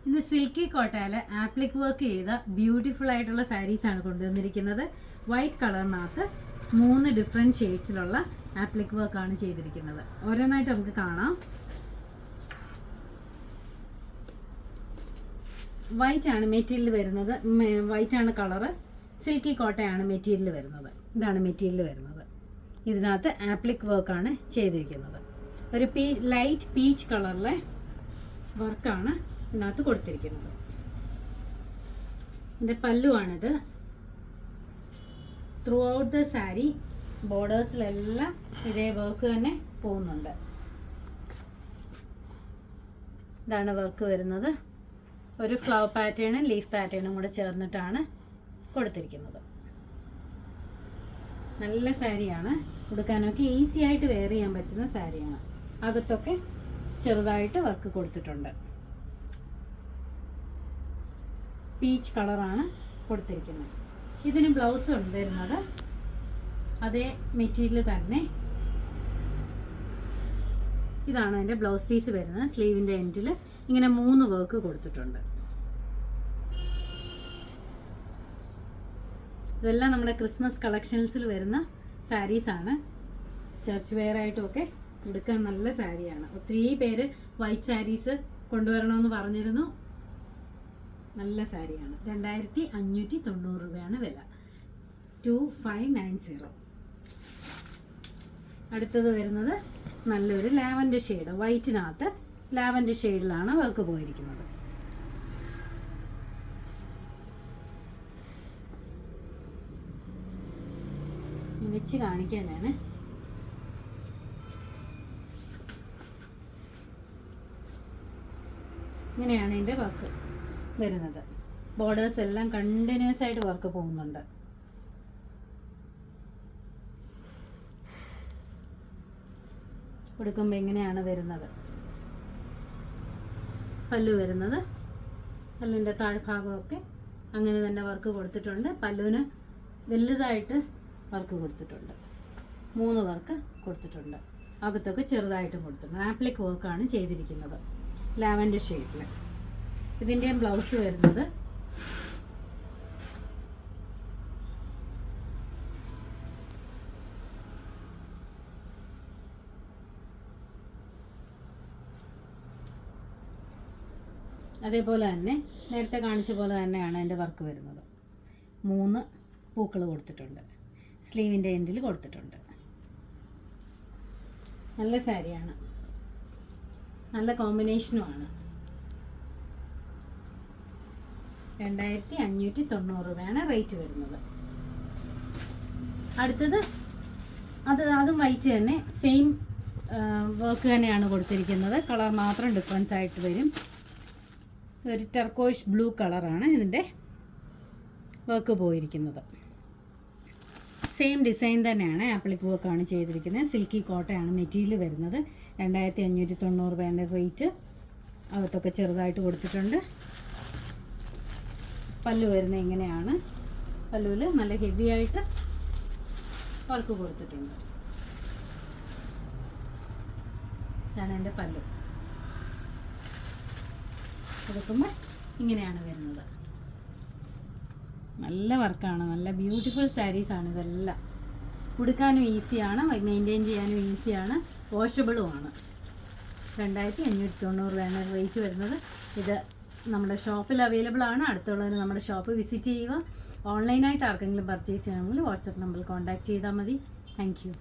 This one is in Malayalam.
ഇന്ന് സിൽക്കി കോട്ടയിൽ ആപ്ലിക് വർക്ക് ചെയ്ത ബ്യൂട്ടിഫുൾ ആയിട്ടുള്ള സാരീസാണ് കൊണ്ടുവന്നിരിക്കുന്നത്. വൈറ്റ് കളറിനകത്ത് 3 ഡിഫറെൻറ്റ് ഷെയ്ഡ്സിലുള്ള ആപ്ലിക് വർക്കാണ് ചെയ്തിരിക്കുന്നത്. ഓരോന്നായിട്ട് നമുക്ക് കാണാം. വൈറ്റ് ആണ് മെറ്റീരിയൽ വരുന്നത്. വൈറ്റ് ആണ് കളറ്. സിൽക്കി കോട്ടയാണ് മെറ്റീരിയൽ വരുന്നത്. ഇതാണ് മെറ്റീരിയൽ വരുന്നത്. ഇതിനകത്ത് ആപ്ലിക് വർക്കാണ് ചെയ്തിരിക്കുന്നത്. ഒരു ലൈറ്റ് പീച്ച് കളറിലെ വർക്കാണ് ഇതിനകത്ത് കൊടുത്തിരിക്കുന്നത്. ഇതിൻ്റെ പല്ലുവാണിത്. ത്രൂ ഔട്ട് ദ സാരി ബോർഡേഴ്സിലെല്ലാം ഇതേ വർക്ക് തന്നെ പോകുന്നുണ്ട്. ഇതാണ് വർക്ക് വരുന്നത്. ഒരു ഫ്ലവർ പാറ്റേണും ലീഫ് പാറ്റേണും കൂടെ ചേർന്നിട്ടാണ് കൊടുത്തിരിക്കുന്നത്. നല്ല സാരിയാണ്. ഉടുക്കാനൊക്കെ ഈസി ആയിട്ട് വെയർ ചെയ്യാൻ പറ്റുന്ന സാരിയാണ്. അകത്തൊക്കെ ചെറുതായിട്ട് വർക്ക് കൊടുത്തിട്ടുണ്ട്. പീച്ച് കളറാണ് കൊടുത്തിരിക്കുന്നത്. ഇതിന് ബ്ലൗസ് വരുന്നത് അതേ മെറ്റീരിയൽ തന്നെ. ഇതാണ് അതിൻ്റെ ബ്ലൗസ് പീസ് വരുന്നത്. സ്ലീവിൻ്റെ എൻഡിൽ ഇങ്ങനെ 3 വർക്ക് കൊടുത്തിട്ടുണ്ട്. ഇതെല്ലാം നമ്മുടെ ക്രിസ്മസ് കളക്ഷൻസിൽ വരുന്ന സാരീസാണ്. ചർച്ച് വെയർ ആയിട്ടുമൊക്കെ ഉടുക്കാൻ നല്ല സാരിയാണ്. ഒത്തിരി പേര് വൈറ്റ് സാരീസ് കൊണ്ടുവരണമെന്ന് പറഞ്ഞിരുന്നു. നല്ല സാരിയാണ്. 2590 രൂപയാണ് വില. 2590. അടുത്തത് വരുന്നത് നല്ലൊരു ലാവൻഡർ ഷെയ്ഡ്. വൈറ്റിനകത്ത് ലാവൻഡർ ഷെയ്ഡിലാണ് വർക്ക് പോയിരിക്കുന്നത്. വെച്ച് കാണിക്കാൻ ഞാൻ. ഇങ്ങനെയാണ് ഇതിൻ്റെ വർക്ക് വരുന്നത്. ബോർഡേഴ്സ് എല്ലാം കണ്ടിന്യൂസ് ആയിട്ട് വർക്ക് പോകുന്നുണ്ട്. കൊടുക്കുമ്പോൾ ഇങ്ങനെയാണ് വരുന്നത്. പല്ലു വരുന്നത്. പല്ലുവിൻ്റെ താഴ്ഭാഗമൊക്കെ അങ്ങനെ തന്നെ വർക്ക് കൊടുത്തിട്ടുണ്ട്. പല്ലുവിന് വലുതായിട്ട് വർക്ക് കൊടുത്തിട്ടുണ്ട്. 3 വർക്ക് കൊടുത്തിട്ടുണ്ട്. അകത്തൊക്കെ ചെറുതായിട്ടും കൊടുത്തിട്ടുണ്ട്. ആപ്ലിക് വർക്കാണ് ചെയ്തിരിക്കുന്നത് ലാവൻഡർ ഷെയ്ഡിൽ. ഇതിൻ്റെ ബ്ലൗസ് വരുന്നത് അതേപോലെ തന്നെ നേരത്തെ കാണിച്ച പോലെ തന്നെയാണ് അതിൻ്റെ വർക്ക് വരുന്നത്. 3 പൂക്കൾ കൊടുത്തിട്ടുണ്ട്. സ്ലീവിൻ്റെ എൻഡിൽ കൊടുത്തിട്ടുണ്ട്. നല്ല സാരിയാണ്. നല്ല കോമ്പിനേഷനുമാണ്. 2590 രൂപയാണ് റേറ്റ് വരുന്നത്. അടുത്തത് അതും വൈറ്റ് തന്നെ. സെയിം വർക്ക് തന്നെയാണ് കൊടുത്തിരിക്കുന്നത്. കളർ മാത്രം ഡിഫറൻസ് ആയിട്ട് വരും. ഒരു ടർക്കോയിഷ് ബ്ലൂ കളറാണ് ഇതിൻ്റെ വർക്ക് പോയിരിക്കുന്നത്. സെയിം ഡിസൈൻ തന്നെയാണ്. ആപ്ലിക് വർക്കാണ് ചെയ്തിരിക്കുന്നത്. സിൽക്കി കോട്ടയാണ് മെറ്റീരിയൽ വരുന്നത്. 2590 രൂപയുടെ റേറ്റ്. അകത്തൊക്കെ ചെറുതായിട്ട് കൊടുത്തിട്ടുണ്ട്. പല്ലു വരുന്നത് ഇങ്ങനെയാണ്. പല്ലുവിൽ നല്ല ഹെവി ആയിട്ട് വർക്ക് കൊടുത്തിട്ടുണ്ട്. ഇതാണ് എൻ്റെ പല്ലു. കൊടുക്കുമ്പോൾ ഇങ്ങനെയാണ് വരുന്നത്. നല്ല വർക്കാണ്. നല്ല ബ്യൂട്ടിഫുൾ സാരീസാണ് ഇതെല്ലാം. ഉടുക്കാനും ഈസിയാണ്, മെയിൻറ്റെയിൻ ചെയ്യാനും ഈസിയാണ്, വാഷബിളുമാണ്. 2590 രൂപയാണ് റേറ്റ് വരുന്നത്. ഇത് നമ്മുടെ ഷോപ്പിൽ അവൈലബിൾ ആണ്. അടുത്തുള്ളവർ നമ്മുടെ ഷോപ്പ് വിസിറ്റ് ചെയ്യുക. ഓൺലൈനായിട്ട് ആർക്കെങ്കിലും പർച്ചേസ് ചെയ്യണമെങ്കിൽ വാട്സപ്പ് നമ്പറിൽ കോൺടാക്റ്റ് ചെയ്താൽ മതി. Thank you.